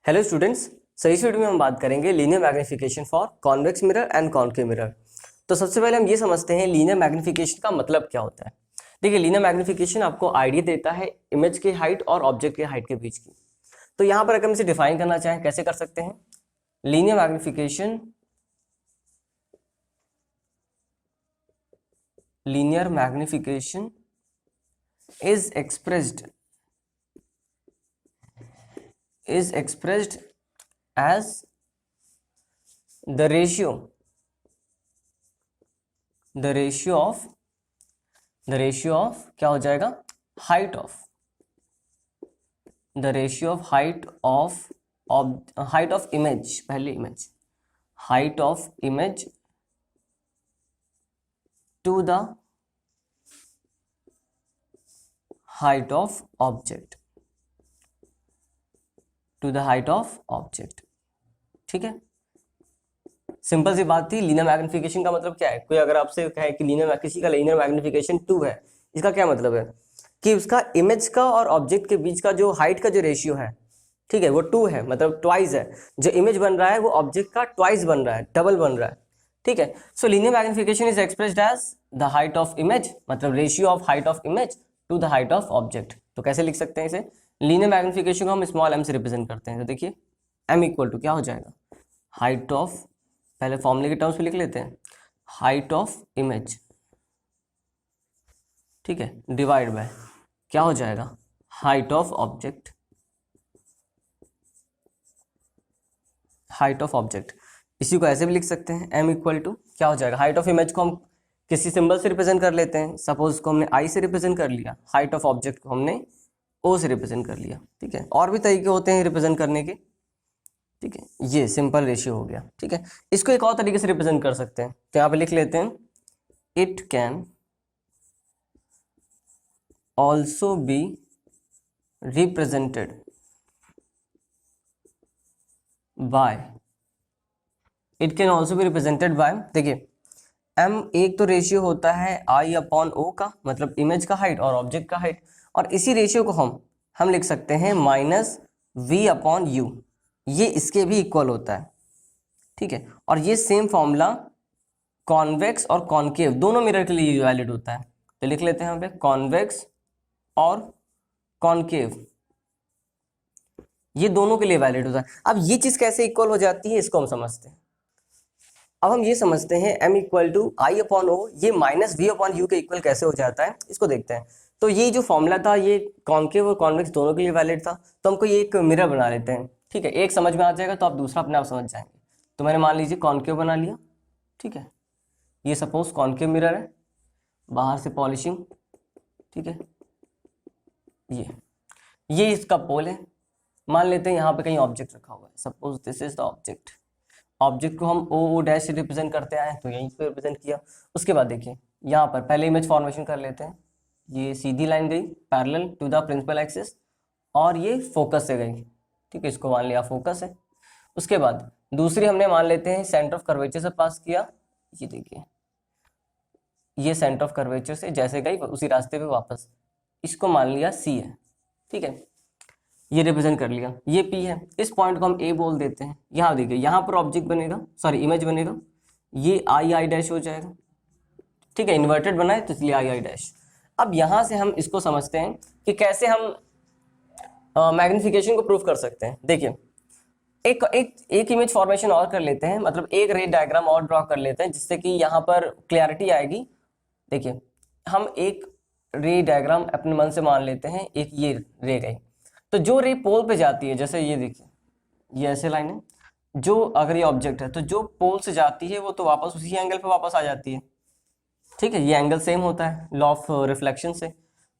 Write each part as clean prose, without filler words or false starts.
Hello students, सो इस video में हम बात करेंगे linear magnification for convex mirror and concave mirror. तो सबसे पहले हम ये समझते हैं लीनियर मैग्नीफिकेशन का मतलब क्या होता है। देखिए, लीनियर मैग्नीफिकेशन आपको आइडिया देता है इमेज की हाइट और ऑब्जेक्ट की हाइट के बीच की। तो यहाँ पर अगर हम इसे डिफाइन करना चाहें, कैसे कर सकते हैं? Linear magnification is expressed as the ratio of क्या हो जाएगा? height of image, पहले image, height of image to the height of object, ठीक है। सिंपल सी बात थी। लीनियर मैग्नीफिकेशन का मतलब क्या है? कोई अगर आपसे कहे कि किसी का लीनियर मैग्नीफिकेशन 2 है, इसका क्या मतलब है? कि उसका इमेज का और ऑब्जेक्ट के बीच का जो हाइट का जो रेशियो है, ठीक है, वो 2 है, मतलब ट्वाइस है। जो इमेज बन रहा है वो ऑब्जेक्ट का ट्वाइस बन रहा है, डबल बन रहा है, ठीक है। So linear magnification is expressed as the height of image, मतलब ratio of height of image to the height of object. तो कैसे लिख सकते हैं इसे? लीनियर मैग्नीफिकेशन को हम स्मॉल m से रिप्रेजेंट करते हैं। तो देखिए, m इक्वल टू क्या हो जाएगा? हाइट ऑफ, पहले फॉर्मूले के टर्म्स में लिख लेते हैं, हाइट ऑफ इमेज, ठीक है, डिवाइड बाय क्या हो जाएगा? हाइट ऑफ ऑब्जेक्ट, इसी को ऐसे भी लिख सकते हैं, m इक्वल टू क्या हो जाएगा? हाइट ऑफ इमेज को हम किसी सिंबल से रिप्रेजेंट कर लेते हैं। सपोज को हमने I से रिप्रेजेंट कर लिया, हाइट ऑफ ऑब्जेक्ट को हमने O से रिप्रेजेंट कर लिया, ठीक है। और भी तरीके होते हैं रिप्रेजेंट करने के, ठीक है। ये सिंपल रेशियो हो गया, ठीक है। इसको एक और तरीके से रिप्रेजेंट कर सकते हैं, तो यहाँ पे लिख लेते हैं, it can also be represented by, देखिए m एक तो रेशियो होता है I अपॉन O का, मतलब इमेज का हाइट और ऑब्जेक्ट का हाइट, और इसी रेशियो को हम लिख सकते हैं माइनस v अपॉन u, ये इसके भी इक्वल होता है, ठीक है। और ये सेम फॉर्मूला कॉन्वेक्स और कॉनकेव दोनों मिरर के लिए वैलिड होता है। तो लिख लेते हैं यहाँ पे कॉन्वेक्स और कॉनकेव, ये दोनों के लिए वैलिड होता है। अब ये चीज कैसे इक्वल हो जाती है, इसको हम समझते हैं। अब हम ये समझते हैं m equal to I upon O, ये माइनस वी अपॉन यू के इक्वल कैसे हो जाता है, इसको देखते हैं। तो ये जो फॉर्मूला था, ये कॉनकेव और कॉन्वेक्स दोनों के लिए वैलिड था। तो हमको ये एक मिरर बना लेते हैं, ठीक है। एक समझ में आ जाएगा तो आप दूसरा अपने आप समझ जाएंगे। तो मैंने मान लीजिए कॉनकेव बना लिया, ठीक है। ये सपोज कॉनकेव मिरर है, बाहर से पॉलिशिंग, ठीक है। ये इसका पोल है। मान लेते हैं यहाँ पे कहीं ऑब्जेक्ट रखा हुआ है, suppose this is the object को हम ओ डैश से रिप्रेजेंट करते आए, तो यहीं पे रिप्रेजेंट किया। उसके बाद देखिए यहाँ पर पहले इमेज फॉर्मेशन कर लेते हैं। ये सीधी लाइन गई parallel to the principal axis, और ये फोकस से गई, ठीक है। इसको मान लिया फोकस है। उसके बाद दूसरी हमने मान लेते हैं सेंटर ऑफ कर्वेचर से पास किया। ये देखिए, ये सेंटर ऑफ कर्वेचर से जैसे गई उसी रास्ते पे वापस, इसको मान लिया सी है, ठीक है। ये रिप्रेजेंट कर लिया, ये P है। इस पॉइंट को हम A बोल देते हैं। यहाँ देखिए, यहाँ पर ऑब्जेक्ट बनेगा, सॉरी इमेज बनेगा, ये I डैश हो जाएगा, ठीक है। इन्वर्टेड बना है तो इसलिए I डैश। अब यहाँ से हम इसको समझते हैं कि कैसे हम मैग्नीफिकेशन को प्रूव कर सकते हैं। देखिए, एक इमेज फॉर्मेशन और कर लेते हैं, मतलब एक रे डायग्राम और ड्रॉ कर लेते हैं, जिससे कि यहाँ पर क्लैरिटी आएगी। देखिए, हम एक रे डायग्राम अपने मन से मान लेते हैं, एक ये रे गई, तो जो रे पोल पे जाती है, जैसे ये देखिए, ये ऐसे लाइन है, जो अगर ये ऑब्जेक्ट है तो जो पोल से जाती है वो तो वापस उसी एंगल पे वापस आ जाती है, ठीक है। ये एंगल सेम होता है लॉ ऑफ रिफ्लेक्शन से।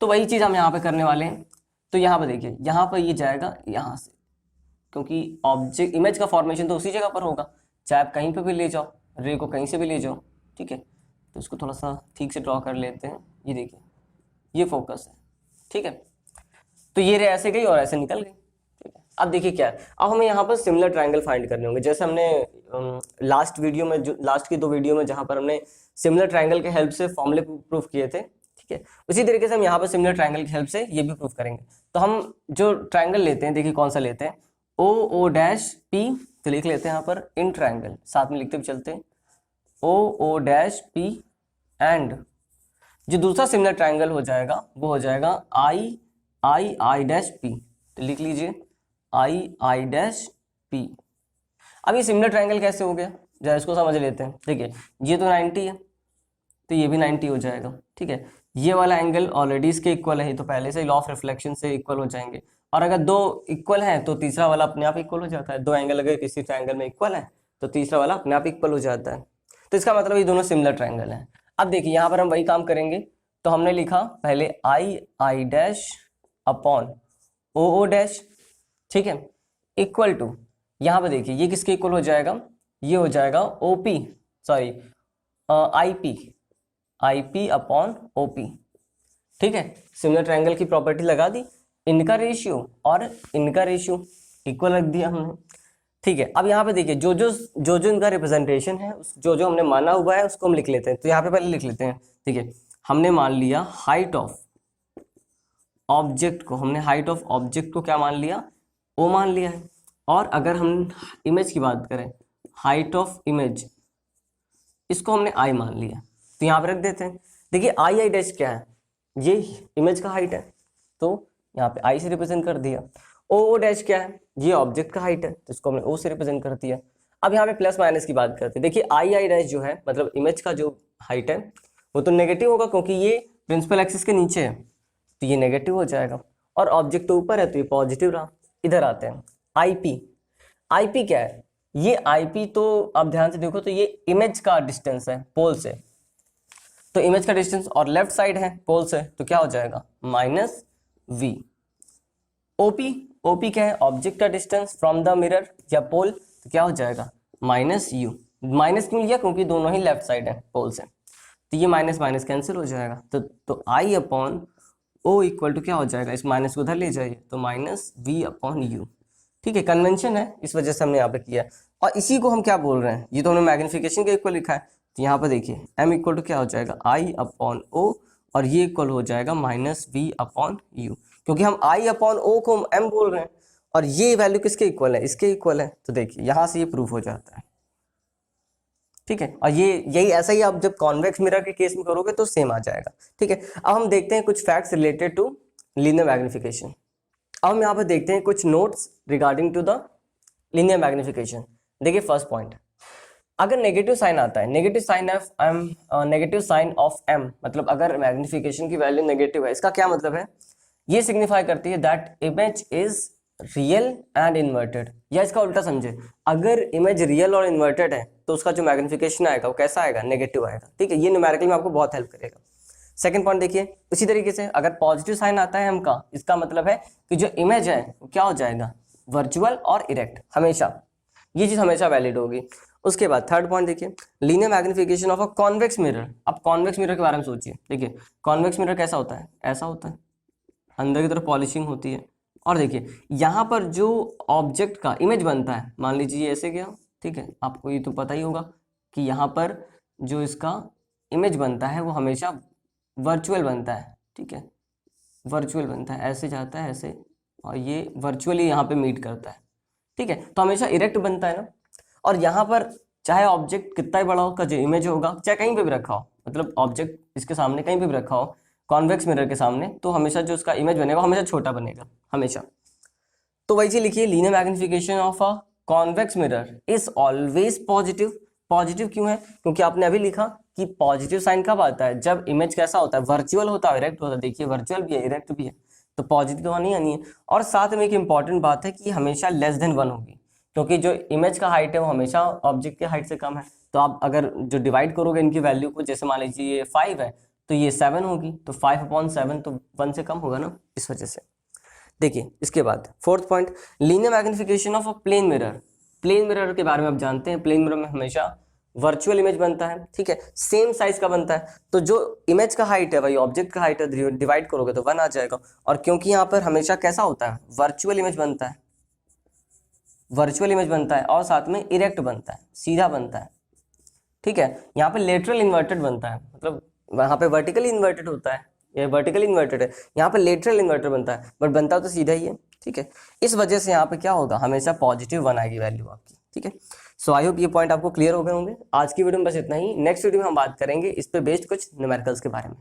तो वही चीज हम यहाँ पे करने वाले हैं। तो यहाँ पे देखिए, यहाँ पर ये जाएगा यहाँ से, क्योंकि ऑब्जेक्ट इमेज का फॉर्मेशन तो उसी जगह पर होगा, चाहे आप कहीं पे भी ले जाओ, रे को कहीं से भी ले जाओ, ठीक है। तो इसको थोड़ा सा ठीक से ड्रॉ कर लेते हैं। ये देखिए, ये फोकस है, ठीक है। तो ये रे ऐसे गई और ऐसे निकल गई, ठीक है। अब देखिए क्या है, अब हमें यहाँ पर सिमिलर ट्रायंगल फाइंड करने होंगे, जैसे हमने लास्ट वीडियो में, जो लास्ट की 2 वीडियो में जहाँ पर हमने सिमिलर ट्रायंगल के हेल्प से फॉर्मूले प्रूफ किए थे, ठीक है। उसी तरीके से हम यहाँ पर सिमिलर ट्रायंगल की हेल्प से ये भी प्रूफ करेंगे। तो हम जो ट्रायंगल लेते हैं, देखिए कौन सा लेते हैं, ओ ओ डैश पी, तो लिख लेते हैं यहाँ पर इन ट्रायंगल, साथ में लिखते भी चलते हैं ओ ओ डैश पी, एंड जो दूसरा सिमिलर ट्रायंगल हो जाएगा वो हो जाएगा आई आई आई डैश पी, तो लिख लीजिए आई आई डैश पी। अब ये सिमिलर ट्रायंगल कैसे हो गया, जरा इसको समझ लेते हैं। देखिए ये तो 90 है, तो ये भी 90 हो जाएगा, ठीक है। ये वाला एंगल ऑलरेडी इसके इक्वल है, तो पहले से ही लॉ ऑफ रिफ्लेक्शन से इक्वल हो जाएंगे। और अगर दो इक्वल हैं तो तीसरा वाला अपने आप इक्वल हो जाता है। दो एंगल अगर किसी ट्रायंगल में इक्वल है तो तीसरा वाला अपने आप इक्वल हो जाता है। तो इसका मतलब ये दोनों सिमिलर ट्रायंगल हैं। अब देखिए यहाँ पर हम वही काम करेंगे, तो हमने लिखा पहले I I dash upon O O dash, ठीक है, इक्वल टू, यहाँ पे देखिए ये किसके इक्वल हो जाएगा, ये हो जाएगा OP, sorry I P upon O P, ठीक है। सिमिलर ट्रायंगल की प्रॉपर्टी लगा दी, इनका रेशियो और इनका रेशियो इक्वल रख दिया हमने, ठीक है। अब यहाँ पे देखिए जो जो इनका रिप्रेजेंटेशन है, जो हमने माना हुआ है उसको हम लिख लेते हैं। तो यहाँ पे पहले लिख लेते हैं, ठीक है, हमने मान लिया हाइट ऑफ ऑब्जेक्ट को, हमने हाइट ऑफ ऑब्जेक्ट को क्या मान लिया, ओ मान लिया है। और अगर हम इमेज की बात करें, हाइट ऑफ इमेज, इसको हमने आई मान लिया, तो यहाँ पे रख देते हैं। देखिए आई आई डैश क्या है, ये इमेज का हाइट है, तो यहाँ पे आई से रिप्रेजेंट कर दिया। ओ डैश क्या है, ये ऑब्जेक्ट का हाइट है, तो इसको हमने ओ से रिप्रेजेंट कर दिया। अब यहाँ पे प्लस माइनस की बात करते हैं। देखिए आई आई डैश जो है, मतलब इमेज का जो हाइट है वो तो नेगेटिव होगा, क्योंकि ये प्रिंसिपल एक्सिस के नीचे है, तो ये नेगेटिव हो जाएगा। और ऑब्जेक्ट तो ऊपर है, तो ये पॉजिटिव रहा। इधर आते हैं आईपी, आईपी क्या है, ये आईपी तो आप ध्यान से देखो तो ये इमेज का डिस्टेंस है पोल से, तो इमेज का डिस्टेंस और लेफ्ट साइड है पोल से, तो क्या हो जाएगा माइनस वी। ओपी, ओपी क्या है, ऑब्जेक्ट का डिस्टेंस फ्रॉम द मिरर या पोल, तो क्या हो जाएगा माइनस यू। माइनस क्यों लिया, क्योंकि दोनों ही लेफ्ट साइड है पोल से, तो ये माइनस माइनस कैंसिल हो जाएगा। तो आई अपॉन ओ इक्वल टू क्या हो जाएगा, इस माइनस को उधर ले जाइए, तो माइनस वी अपॉन यू, ठीक है। कन्वेंशन है, इस वजह से हमने यहाँ पे किया। और इसी को हम क्या बोल रहे हैं, ये तो हमने मैग्निफिकेशन के इक्वल लिखा है, तो यहाँ पे देखिए m इक्वल टू क्या हो जाएगा आई अपॉन ओ, और ये इक्वल हो जाएगा माइनस वी अपॉन यू, क्योंकि हम आई अपॉन ओ को m बोल रहे हैं और ये वैल्यू किसके इक्वल है, इसके इक्वल है। तो देखिए यहाँ से ये प्रूफ हो जाता है, ठीक है। और ये यही ऐसा ही आप जब कॉन्वेक्स मिरर के केस में करोगे तो सेम आ जाएगा, ठीक है। अब हम देखते हैं कुछ facts related to linear magnification. अब हम यहाँ पर देखते हैं कुछ notes regarding to the linear magnification. देखिए फर्स्ट पॉइंट, अगर नेगेटिव साइन आता है, negative sign of M, negative sign of M, मतलब अगर मैग्निफिकेशन की वैल्यू नेगेटिव है, इसका क्या मतलब है, ये सिग्निफाई करती है that image is real and inverted. या इसका उल्टा समझे, अगर इमेज रियल और इन्वर्टेड है तो उसका जो मैग्निफिकेशन आएगा वो कैसा आएगा, नेगेटिव आएगा, ठीक है। ये न्यूमेरिकल में आपको बहुत हेल्प करेगा। सेकंड पॉइंट देखिए, उसी तरीके से अगर पॉजिटिव साइन आता है एम का, इसका मतलब है कि जो इमेज है वो क्या हो जाएगा, वर्चुअल और इरेक्ट, हमेशा ये चीज हमेशा वैलिड होगी। उसके बाद थर्ड पॉइंट देखिए, linear magnification of a convex mirror. अब कॉन्वेक्स मिरर के बारे में सोचिए, देखिए कॉन्वेक्स मिरर कैसा होता है, ऐसा होता है, अंदर की तरफ पॉलिशिंग होती है। और देखिए यहाँ पर जो ऑब्जेक्ट का इमेज बनता है, मान लीजिए ये ऐसे गया, ठीक है, आपको ये तो पता ही होगा कि यहाँ पर जो इसका इमेज बनता है वो हमेशा वर्चुअल बनता है, ठीक है, वर्चुअल बनता है, ऐसे जाता है ऐसे, और ये वर्चुअली यहाँ पे मीट करता है, ठीक है। तो हमेशा इरेक्ट बनता है ना। और यहाँ पर चाहे ऑब्जेक्ट कितना ही बड़ा हो, का जो इमेज होगा चाहे कहीं पे भी रखा हो, मतलब ऑब्जेक्ट इसके सामने कहीं पे भी रखा हो कॉन्वेक्स मिरर के सामने, तो हमेशा जो उसका इमेज बनेगा हमेशा छोटा बनेगा, हमेशा। तो वही चीज लिखिए, linear magnification of a convex mirror is always positive. Positive क्यों है, क्योंकि आपने अभी लिखा कि पॉजिटिव साइन कब आता है, जब इमेज कैसा होता है, वर्चुअल होता है, इरेक्ट होता है। देखिए वर्चुअल भी है, इरेक्ट भी है, तो पॉजिटिव तो आनी है। और साथ में एक इंपॉर्टेंट बात है कि हमेशा लेस देन 1 होगी, क्योंकि जो इमेज का हाइट है वो हमेशा ऑब्जेक्ट के हाइट से कम है। तो आप अगर जो डिवाइड करोगे इनकी वैल्यू को, जैसे मान लीजिए ये 5 है तो ये 7 होगी, तो 5/7 तो 1 से कम होगा ना, इस वजह से। देखिए इसके बाद fourth point, linear magnification of a plane mirror. Plane mirror के बारे में आप जानते हैं, प्लेन मिरर में हमेशा वर्चुअल इमेज बनता है, ठीक है, सेम साइज का बनता है। तो जो इमेज का हाइट है वही ऑब्जेक्ट का हाइट है, डिवाइड करोगे तो 1 आ जाएगा। और क्योंकि यहाँ पर हमेशा कैसा होता है, वर्चुअल इमेज बनता है, वर्चुअल इमेज बनता है, और साथ में इरेक्ट बनता है, सीधा बनता है, ठीक है। यहाँ पे लेटरल इन्वर्टेड बनता है, मतलब वहाँ पे वर्टिकली इन्वर्टेड होता है, ये वर्टिकली इन्वर्टेड है, यहाँ पे लेटरल इन्वर्टेड बनता है, बट बनता तो सीधा ही है। ठीक है। इस वजह से यहाँ पे क्या होगा, हमेशा पॉजिटिव 1 आएगी वैल्यू आपकी, ठीक है। सो आई होप ये पॉइंट आपको क्लियर हो गए होंगे। आज की वीडियो में बस इतना ही। नेक्स्ट वीडियो में हम बात करेंगे इस पे बेस्ड कुछ न्यूमेरिकल्स के बारे में।